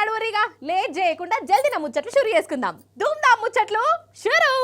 నడువరిగా late చేయకుండా జల్దీ నా ముచ్చట్లు షురు చేసుకుందాం. ధూమ్ధాం ముచ్చట్లు షురు.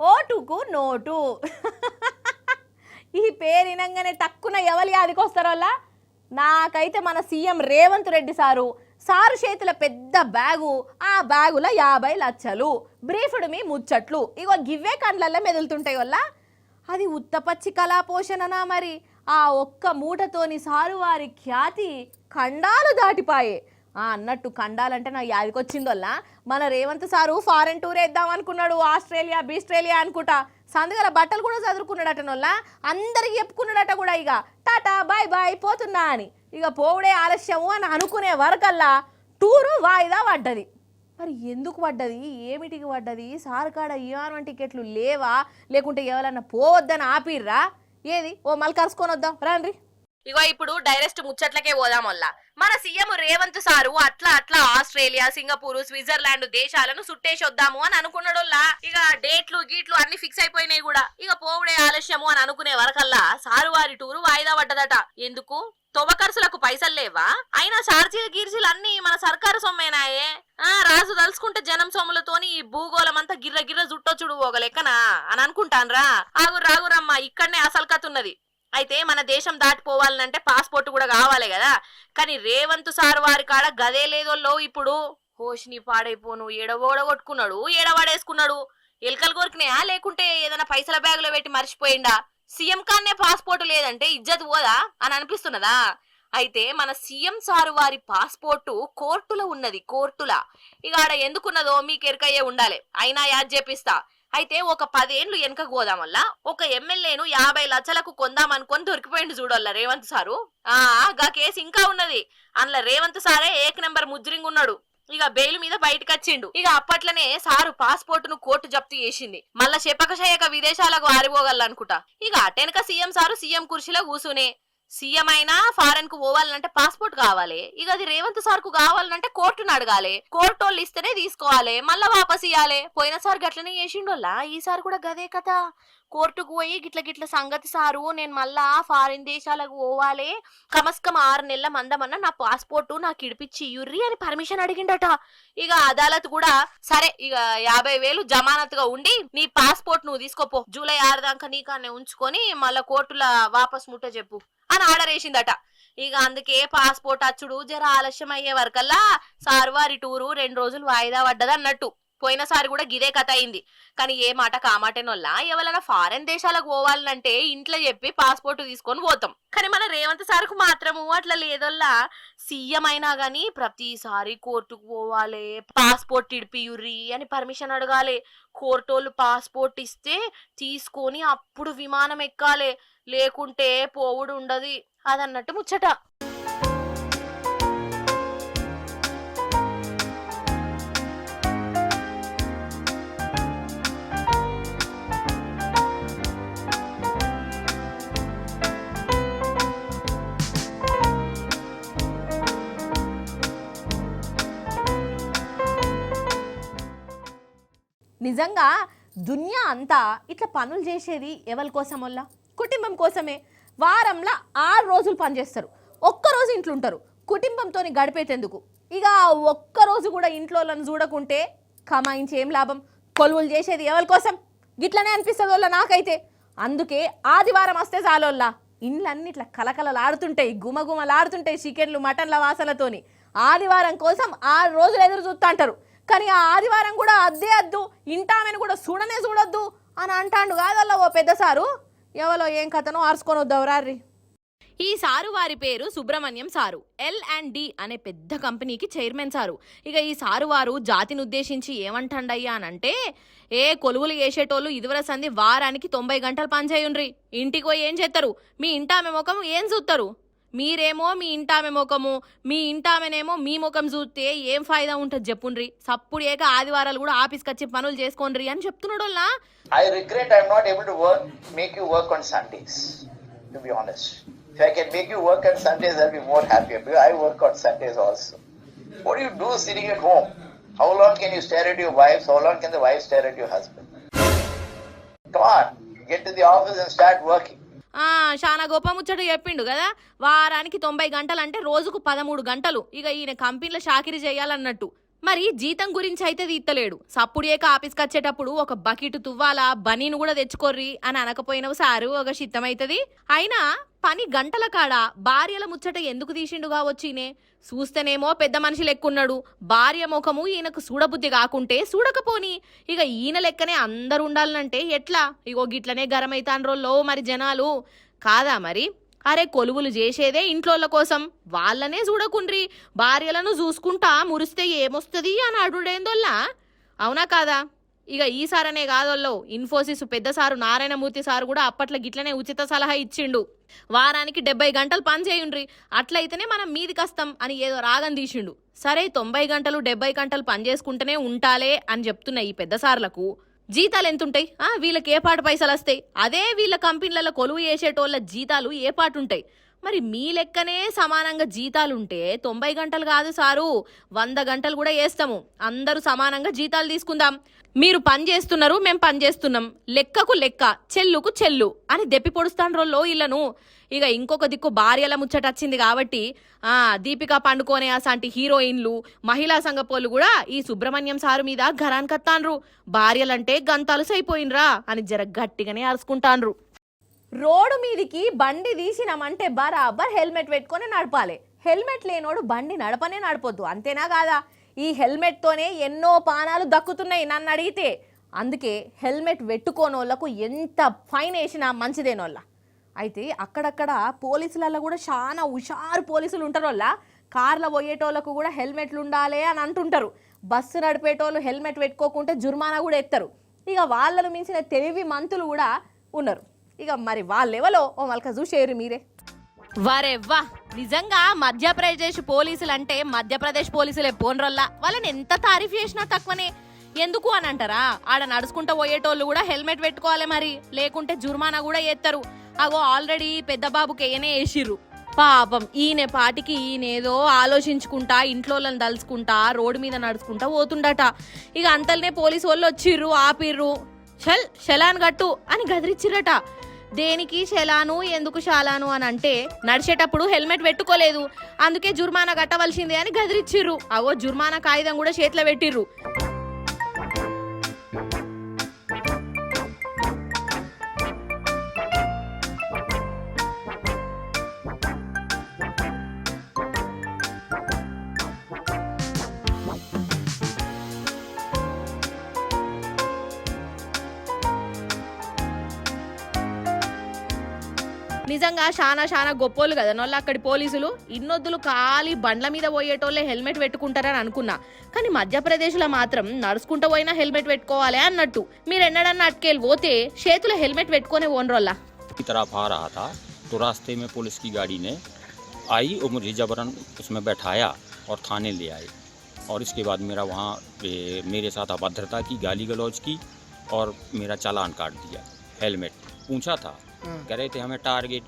ఓటుకు నోటు. ఈ పేరు వినంగానే టక్కున ఎవరి యాదికి వస్తారోలా? నాకైతే మన సీఎం రేవంత్ రెడ్డి సారు చేతుల పెద్ద బ్యాగు, ఆ బ్యాగులో 50 లక్షలు, బ్రీఫ్డ్ మీ ముచ్చట్లు, ఇగో గివ్వే కండ్లల్లో మెదులుతుంటాయి వల్ల. అది ఉత్తపచ్చి కళా పోషణనా మరి? ఆ ఒక్క మూటతోని సారు వారి ఖ్యాతి ఖండాలు దాటిపాయే. అన్నట్టు ఖండాలంటే నాకు యాదికొచ్చిందల్లా, మన రేవంత్ సారు ఫారెన్ టూర్ వేద్దాం అనుకున్నాడు, ఆస్ట్రేలియా బీస్ట్రేలియా అనుకుంటా. సందుగల బట్టలు కూడా చదువుకున్నాడటనోళ్ళ, అందరికి చెప్పుకున్నాడట కూడా, ఇక టాటా బాయ్ బాయ్ పోతున్నా అని. ఇక పోవుడే ఆలస్యము అని అనుకునే వరకల్లా టూరు వాయిదా పడ్డది. మరి ఎందుకు పడ్డది, ఏమిటికి పడ్డది? సార్ కాడ విమానం టికెట్లు లేవా, లేకుంటే ఎవరన్నా పోవద్దని ఆపిర్రా? ఏది ఓ మళ్ళీ కలుసుకొని వద్దాం రండి. ఇగో ఇప్పుడు డైరెక్ట్ ముచ్చట్లకే పోదాం వల్ల. మన సీఎం రేవంత్ సారు అట్లా అట్లా ఆస్ట్రేలియా, సింగపూర్, స్విట్జర్లాండ్ దేశాలను సుట్టేసి వద్దాము అని అనుకున్నాడోల్లా. ఇక డేట్లు గీట్లు అన్ని ఫిక్స్ అయిపోయినాయి కూడా. ఇక పోవుడే ఆలస్యము అని అనుకునే వరకల్లా సారు వారి టూరు వాయిదా పడ్డదట. ఎందుకు? తొవ ఖర్చులకు పైసలు లేవా? అయినా చార్జీలు గీర్జీలు అన్ని మన సర్కారు సొమ్మేనాయే. రాజు తలుసుకుంటే జనం సొమ్ములతోని ఈ భూగోళం అంతా గిర్ర గిర్ర జుట్టొచ్చుడు ఒక లెక్కనా అని అనుకుంటాన్రా? రాగురమ్మా, ఇక్కడనే అసలు కథ ఉన్నది. అయితే మన దేశం దాటిపోవాలంటే పాస్పోర్ట్ కూడా కావాలి కదా. కానీ రేవంత్ సార్ వారి కాడ గదే లేదోల్లో. ఇప్పుడు హోషిని పాడైపోను, ఏడవోడగొట్టుకున్నాడు, ఏడవాడేసుకున్నాడు. ఎలకలు కొరికినాయా, లేకుంటే ఏదైనా పైసల బ్యాగులో పెట్టి మర్చిపోయిందా? సీఎం కాన్నే పాస్పోర్ట్ లేదంటే ఇజ్జత్ పోదా అని అనిపిస్తున్నదా? అయితే మన సీఎం సారు వారి పాస్పోర్టు కోర్టులో ఉన్నది, కోర్టులా. ఇక ఆడ ఎందుకున్నదో మీకు ఎరకయ్యే ఉండాలి, అయినా యాద్ చేపిస్తా. అయితే ఒక 10 ఏళ్ళు వెనకకు పోదాం వల్ల ఒక ఎమ్మెల్యేను 50 లక్షలకు కొందామనుకొని దొరికిపోయింది చూడల్లా రేవంత్ సారు. గా కేసు ఇంకా ఉన్నది. అందులో రేవంత్ సారే ఏక నెంబర్ ముజ్రింగ్ ఉన్నాడు. ఇక బెయిల్ మీద బయటకు వచ్చిండు. ఇక అప్పట్లనే సారు పాస్పోర్ట్ ను కోర్టు జప్తు చేసింది. మళ్ళా చెప్పకషయక విదేశాలకు ఆరిపోగలనుకుంటా. ఇక అటెనక సీఎం సారు సీఎం కుర్చీలో కూసునే. సీఎం అయినా ఫారెన్ కు పోవాలంటే పాస్పోర్ట్ కావాలి. ఇక అది రేవంత్ సార్ కు కావాలంటే కోర్టును అడగాలి. కోర్టు వాళ్ళు ఇస్తేనే తీసుకోవాలి, మళ్ళా వాపస్ ఇవ్వాలి. పోయినసారి గట్లనే చేసిండోల్లా, ఈసారి కూడా గదే కదా. కోర్టుకు పోయి గిట్ల గిట్ల సంగతి సారు, నేను మళ్ళా ఫారిన్ దేశాలకు పోవాలి, కమస్కం 6 నెలల మందమన్నా నా పాస్పోర్ట్ నాకు ఇడిపించి ఇయ్యుర్రి అని పర్మిషన్ అడిగిండట. ఇక అదాలత్ కూడా సరే ఇక 50,000 జమానత్గా ఉండి నీ పాస్పోర్ట్ నువ్వు తీసుకోపో, జూలై 6 దాకా నీకానే ఉంచుకొని మళ్ళా కోర్టులో వాపస్ ముట్ట చెప్పు అని ఆర్డర్ వేసిందట. ఇక అందుకే పాస్పోర్ట్ అచ్చుడు జర ఆలస్యం అయ్యే వరకల్లా సారు వారి టూరు 2 రోజులు వాయిదా పడ్డది అన్నట్టు. పోయినసారి కూడా గిదే కథ అయింది. కానీ ఏ మాట కామాటేనోల్లా, ఎవరైనా ఫారెన్ దేశాలకు పోవాలంటే ఇంట్లో చెప్పి పాస్పోర్ట్ తీసుకొని పోతాం. కానీ మన రేవంత్ సార్కు మాత్రము అట్లా లేదోల్లా. సీఎం అయినా గానీ ప్రతిసారి కోర్టుకు పోవాలి, పాస్పోర్ట్ ఇడిపియుర్రి అని పర్మిషన్ అడగాలి. కోర్టోళ్ళు పాస్పోర్ట్ ఇస్తే తీసుకొని అప్పుడు విమానం ఎక్కాలి, లేకుంటే పోవుడు ఉండదు అదన్నట్టు ముచ్చట. నిజంగా దునియా అంతా ఇట్లా పనులు చేసేది ఎవరి కోసం వల్ల? కుటుంబం కోసమే. వారంలో 6 రోజులు పనిచేస్తారు, ఒక్కరోజు ఇంట్లో ఉంటారు కుటుంబంతో గడిపేటందుకు. ఇక ఒక్కరోజు కూడా ఇంట్లో చూడకుంటే కమాయించి ఏం లాభం? కొలువులు చేసేది ఎవరి కోసం? గిట్లనే అనిపిస్తుంది వల్ల నాకైతే. అందుకే ఆదివారం వస్తే చాలోల్లా ఇండ్లన్నీ ఇట్లా కలకలలాడుతుంటాయి, గుమగుమలాడుతుంటాయి చికెన్లు మటన్ల వాసనతోని. ఆదివారం కోసం 6 రోజులు ఎదురు చూస్తూ అంటారు. కానీ ఆ ఆదివారం కూడా అద్దే అద్దు, ఇంటామెను కూడా చూడొద్దు అని అంటాండు కాదల్లా ఓ పెద్ద సారు. ఎవరో ఏం కథనో ఆర్చుకొని వద్దావు రారి. ఈ సారు వారి పేరు సుబ్రహ్మణ్యం సారు, L&D అనే పెద్ద కంపెనీకి చైర్మన్ సారు. ఇక ఈ సారు వారు జాతిని ఉద్దేశించి ఏమంటాండయ్యా అనంటే, కొలువులు చేసేటోళ్ళు ఇదివర సంది వారానికి 90 గంటలు పనిచేయుండ్రి, ఇంటికి పోయి ఏం చేస్తారు? మీ ఇంటామె ముఖం ఏం చూస్తారు? మీరేమో మీ ఇంటామె ముఖము, మీ ఇంటామెనేమో మీ ముఖం చూస్తే ఏం ఫాయిదా ఉంటుంది చెప్పుండ్రి. సప్పుడు ఏక ఆదివారాలు కూడా ఆఫీస్కి వచ్చి పనులు చేసుకోండ్రి అని చెప్తున్నాడు. I regret I'm not able to make you work on Sundays, to be honest. If I can make you work on Sundays, I'll be more happier, because I work on Sundays also. What do you do sitting at home? How long can you stare at your wife? How long can the wife stare at your husband? Come on, get to the office and start working. చాలా గొప్ప ముచ్చట చెప్పిండు కదా. వారానికి 90 గంటలు అంటే రోజుకు 13 గంటలు. ఇక ఈయన కంపెనీలో చాకిరీ చేయాలన్నట్టు. మరి జీతం గురించి అయితే తీత్తలేడు. సప్పుడేక ఆఫీస్కి వచ్చేటప్పుడు ఒక బకెట్ తువ్వాల బనీను కూడా తెచ్చుకోర్రి అని అనకపోయినవు సారు ఒక చిత్తమైతది. అయినా పని గంటల కాడ భార్యల ముచ్చట ఎందుకు తీసిండుగా వచ్చినే? చూస్తేనేమో పెద్ద మనిషి లెక్కున్నాడు. భార్య ముఖము ఈయనకు చూడబుద్ధి కాకుంటే చూడకపోని. ఇక ఈయన లెక్కనే అందరు ఉండాలంటే ఎట్లా? ఇగో గిట్లనే గరమైతాన్రోల్లో మరి జనాలు కాదా మరి? అరే కొలువులు చేసేదే ఇంట్లోళ్ళ కోసం, వాళ్ళనే చూడకుండ్రి, భార్యలను చూసుకుంటా మురిస్తే ఏమొస్తుంది అని అడుడేందోల్లా. అవునా కాదా? ఇక ఈసారనే కాదోల్లో ఇన్ఫోసిస్ పెద్ద సారు నారాయణమూర్తి సారు కూడా అప్పట్లో గిట్లనే ఉచిత సలహా ఇచ్చిండు. వారానికి 70 గంటలు పని చేయుండ్రి, అట్లయితేనే మనం మీదికి వస్తాం అని ఏదో రాగం తీసిండు. సరే 90 గంటలు 70 గంటలు పని చేసుకుంటూనే ఉంటాలే అని చెప్తున్న ఈ పెద్ద సార్లకు జీతాలు ఎంతుంటాయి? వీళ్ళకి ఏ పాటు పైసలు వస్తాయి? అదే వీళ్ళ కంపెనీలలో కొలువు చేసేటోళ్ళ జీతాలు ఏ పాటు ఉంటాయి? మరి మీ లెక్కనే సమానంగా జీతాలుంటే 90 గంటలు కాదు సారు, 100 గంటలు కూడా వేస్తాము. అందరూ సమానంగా జీతాలు తీసుకుందాం. మీరు పని చేస్తున్నారు, మేము పని చేస్తున్నాం, లెక్కకు లెక్క, చెల్లుకు చెల్లు అని దెప్పి పొడుస్తాను రోల్లో ఇళ్లను. ఇక ఇంకొక దిక్కు భార్యల ముచ్చట వచ్చింది కాబట్టి దీపిక పండుకోనే అసాంటి హీరోయిన్లు, మహిళా సంఘపోళ్ళు కూడా ఈ సుబ్రహ్మణ్యం సారు మీద ఘరాన్ కత్తాన్రు. భార్యలంటే గంతాలు సైపోయినరా అని జర గట్టిగానే అరుచుకుంటాన్రు. రోడ్డు మీదికి బండి తీసినామంటే బరాబర్ హెల్మెట్ పెట్టుకొని నడపాలి. హెల్మెట్ లేనోడు బండి నడపనే నడపొద్దు, అంతేనా కాదా? ఈ హెల్మెట్తోనే ఎన్నో పానాలు దక్కుతున్నాయి నన్ను అడిగితే. అందుకే హెల్మెట్ పెట్టుకోనోళ్లకు ఎంత ఫైన్ వేసినా మంచిదేనోళ్ళ. అయితే అక్కడక్కడ పోలీసులలో కూడా చాలా హుషారు పోలీసులు ఉంటారు. వాళ్ళ కార్లో పోయేటోళ్ళకు కూడా హెల్మెట్లు ఉండాలి అని అంటుంటారు. బస్సు నడిపేటోళ్ళు హెల్మెట్ పెట్టుకోకుంటే జుర్మానా కూడా ఎత్తారు. ఇక వాళ్ళను మించిన తెలివి మంతులు కూడా ఉన్నారు. ఇక మరి వాళ్ళెవలో ఓ మల్క చూసేరు మీరే. వరెవ్వా, నిజంగా మధ్యప్రదేశ్ పోలీసులు అంటే మధ్యప్రదేశ్ పోలీసులే పోన్రల్లా. వాళ్ళని ఎంత తారీఫ్ చేసినా తక్కువనే. ఎందుకు అని అంటారా? ఆడ నడుచుకుంటూ పోయేటోళ్ళు కూడా హెల్మెట్ పెట్టుకోవాలి మరి, లేకుంటే జుర్మానా కూడా ఎత్తారు. అగో ఆల్రెడీ పెద్ద బాబుకి ఏనే వేసిర్రు. పాపం ఈయన పాటికి ఈయనేదో ఆలోచించుకుంటా ఇంట్లోళ్ళని దలుచుకుంటా రోడ్డు మీద నడుచుకుంటా పోతుండట. ఇక అంతల్నే పోలీసు వాళ్ళు వచ్చిర్రు, ఆపిర్రు. షలాన్ గట్టు అని గదిరిచ్చిరట. దేనికి షలాను, ఎందుకు షాలాను అని అంటే నడిచేటప్పుడు హెల్మెట్ పెట్టుకోలేదు, అందుకే జుర్మానా కట్టవలసిందే అని గదిరిచ్చిర్రు. అవో జుర్మానా కాగితం కూడా చేతిలో పెట్టిర్రు. నిజంగా చాలా గొప్పోళ్ళు కదా నోళ్ళు అక్కడి పోలీసులు. ఇన్నొద్దులు ఖాళీ బండ్ల మీద పోయేటోళ్ళే హెల్మెట్ పెట్టుకుంటారని అనుకున్నా, కానీ మధ్యప్రదేశ్లో మాత్రం నడుచుకుంటూ పోయినా హెల్మెట్ పెట్టుకోవాలి అన్నట్టు. మీరు ఎన్నడన్నా అటుకెళ్ళి పోతే చేతులు హెల్మెట్ పెట్టుకునే ఓన్రోల్లా. तरफ आ रहा था तो रास्ते में पुलिस की गाड़ी ने आई और मुझे जबरन उसमें बैठाया और थाने ले आए। और इसके बाद मेरा वहाँ मेरे साथ अभद्रता की, गाली गलौज की और मेरा चालान काट दिया। हेलमेट पूछा था, कह रहे थे हमें टारगेट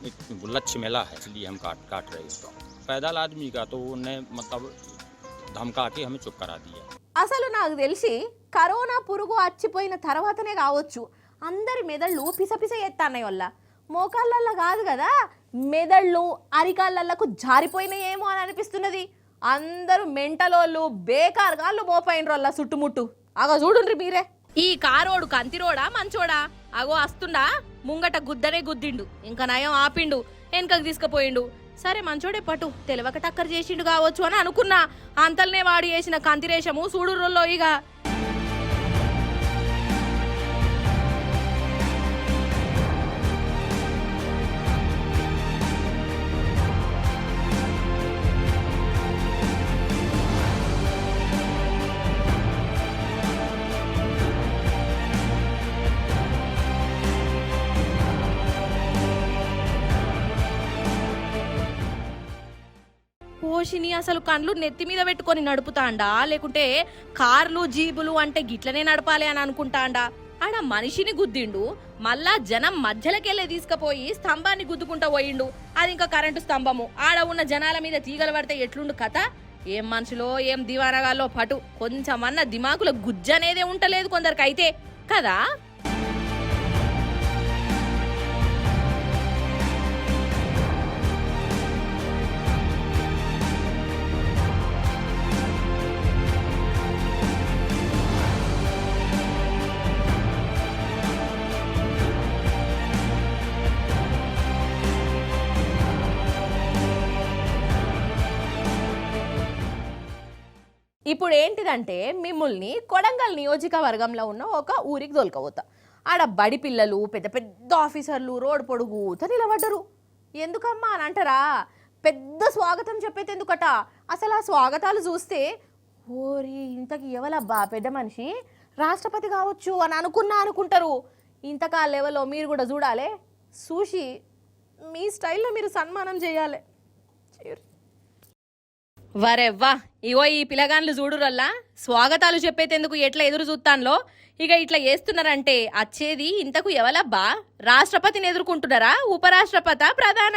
लक्ष्य मिला है इसलिए हम काट रहे हैं। पैदल आदमी का तो उन्हें मतलब धमका के हमें चुप करा दिया। అసలు నాకు తెలిసి కరోనా పురుగు అచ్చిపోయిన తర్వాతనే కావచ్చు అందరి మెదళ్ళు పిసపిస ఎత్తాన్నాయి. వల్ల మోకాళ్ళల్లో కాదు కదా, మెదళ్ళు అరికాళ్ళకు జారిపోయినాయేమో అని అనిపిస్తున్నది. అందరూ మెంటలోళ్ళు బేకార్గాళ్ళు మోపైన వల్ల చుట్టుముట్టు. అగో చూడుండ్రి మీరే. ఈ కారోడు కంతిరోడా మంచోడా? అగో వస్తుండా, ముంగట గుద్దనే గుద్దిండు, ఇంకా నయం ఆపిండు, వెనకకు తీసుకుపోయిండు. సరే మంచోడే పటు తెలవక టక్కర్ చేసిండు కావచ్చు అని అనుకున్నా. అంతల్నే వాడు చేసిన కంతిరేషము చూడుర్రోల్లో. ఇక పోషిని అసలు కండ్లు నెత్తి మీద పెట్టుకొని నడుపుతాండా, లేకుంటే కార్లు జీబులు అంటే గిట్లనే నడపాలి అని అనుకుంటాండా? ఆడ మనిషిని గుద్దిండు, మళ్ళా జనం మధ్యలోకెళ్ళే తీసుకుపోయి స్తంభాన్ని గుద్దుకుంటా పోయిండు. అది ఇంకా కరెంటు స్తంభము. ఆడ ఉన్న జనాల మీద తీగలు పడితే ఎట్లుండు కథ? ఏం మనుషులో ఏం దివానగాల్లో పటు కొంచెమన్నా దిమాకుల గుజ్జనేదే ఉంటలేదు కొందరికైతే కదా. ఇప్పుడు ఏంటిదంటే మిమ్మల్ని కొడంగల్ నియోజకవర్గంలో ఉన్న ఒక ఊరికి దొలకపోతా. ఆడ బడి పిల్లలు పెద్ద పెద్ద ఆఫీసర్లు రోడ్ పొడుగుతో నిలబడ్డరు. ఎందుకమ్మా అని అంటారా? పెద్ద స్వాగతం చెప్పేది ఎందుకట. అసలు ఆ స్వాగతాలు చూస్తే ఓరి ఇంతకి ఎవలబ్బా పెద్ద మనిషి రాష్ట్రపతి కావచ్చు అని అనుకుంటారు. ఇంతకా లెవెల్లో మీరు కూడా చూడాలి, చూసి మీ స్టైల్లో మీరు సన్మానం చేయాలి. వరెవ్వా ఇగో ఈ పిలగాన్లు చూడురల్లా స్వాగతాలు చెప్పేటందుకు ఎట్లా ఎదురు చూస్తాన్లో. ఇక ఇట్లా చేస్తున్నారంటే వచ్చేది ఇంతకు ఎవలబ్బా? రాష్ట్రపతిని ఎదుర్కొంటున్నారా? ఉపరాష్ట్రపత ప్రధాన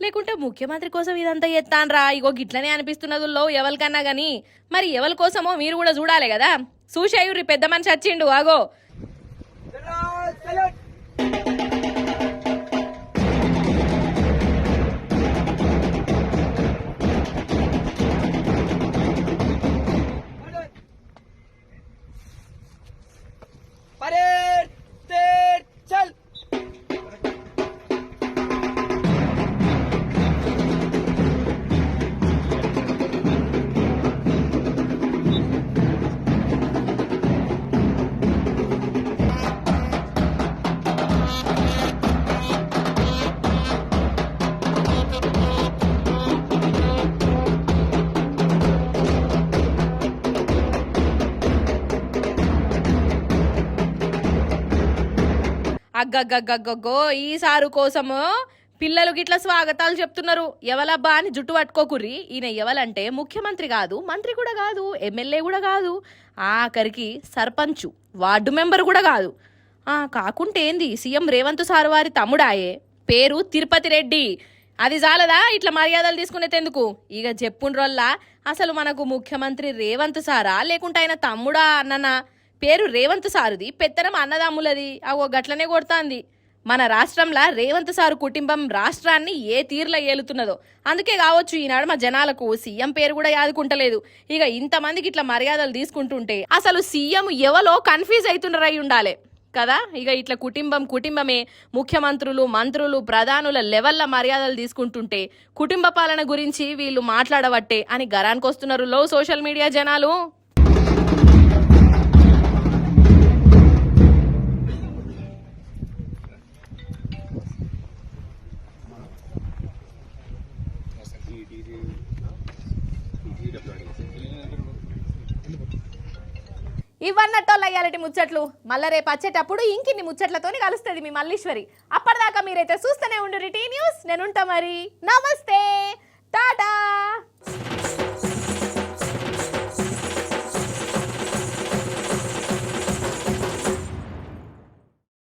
లేకుంటే ముఖ్యమంత్రి కోసం ఇదంతా ఎత్తాన్రా? ఇగో గిట్లనే అనిపిస్తున్నదుల్లో ఎవరికన్నా గాని. మరి ఎవరి కోసమో మీరు కూడా చూడాలి కదా. చూసేయుర్రి పెద్ద మనిషి వచ్చిండు ఆగో. అగ్గగ్గగ్గగ్గో ఈ సారు కోసము పిల్లలు గిట్ల స్వాగతాలు చెప్తున్నారు. ఎవలబ్బా అని జుట్టు పట్టుకోకుర్రి. ఈయన ఎవలంటే ముఖ్యమంత్రి కాదు, మంత్రి కూడా కాదు, ఎమ్మెల్యే కూడా కాదు, ఆఖరికి సర్పంచు వార్డు మెంబర్ కూడా కాదు. కాకుంటే ఏంది సీఎం రేవంత్ సార్ వారి తమ్ముడాయే, పేరు తిరుపతి రెడ్డి. అది చాలదా ఇట్లా మర్యాదలు తీసుకునేందుకు? ఇక చెప్పుండ్రల్లా అసలు మనకు ముఖ్యమంత్రి రేవంత్ సారా లేకుంటే ఆయన తమ్ముడా అన్ననా? పేరు రేవంత్ సారుది, పెత్తనం అన్నదమ్ములది. అవో గట్లనే కొడుతాంది. మన రాష్ట్రంలో రేవంత్ సారు కుటుంబం రాష్ట్రాన్ని ఏ తీరులో ఏలుతున్నదో అందుకే కావచ్చు ఈనాడు మా జనాలకు సీఎం పేరు కూడా యాదుకుంటలేదు. ఇక ఇంతమందికి ఇట్లా మర్యాదలు తీసుకుంటుంటే అసలు సీఎం ఎవలో కన్ఫ్యూజ్ అవుతుండరై ఉండాలి కదా. ఇక ఇట్లా కుటుంబమే ముఖ్యమంత్రులు, మంత్రులు, ప్రధానుల లెవెల్ల మర్యాదలు తీసుకుంటుంటే కుటుంబ పాలన గురించి వీళ్ళు మాట్లాడబట్టే అని గరానికొస్తున్నారు లో సోషల్ మీడియా జనాలు. ఇవన్నట్టోళ్ళు అయ్యాలటి ముచ్చట్లు. మళ్ళా రేపు వచ్చేటప్పుడు ఇంకిన్ని ముచ్చట్లతోని కలుస్తుంది మీ మల్లీశ్వరి. అప్పటిదాకా మీరైతే చూస్తూనే ఉండు టీ న్యూస్. నేనుంటా మరి. నమస్తే.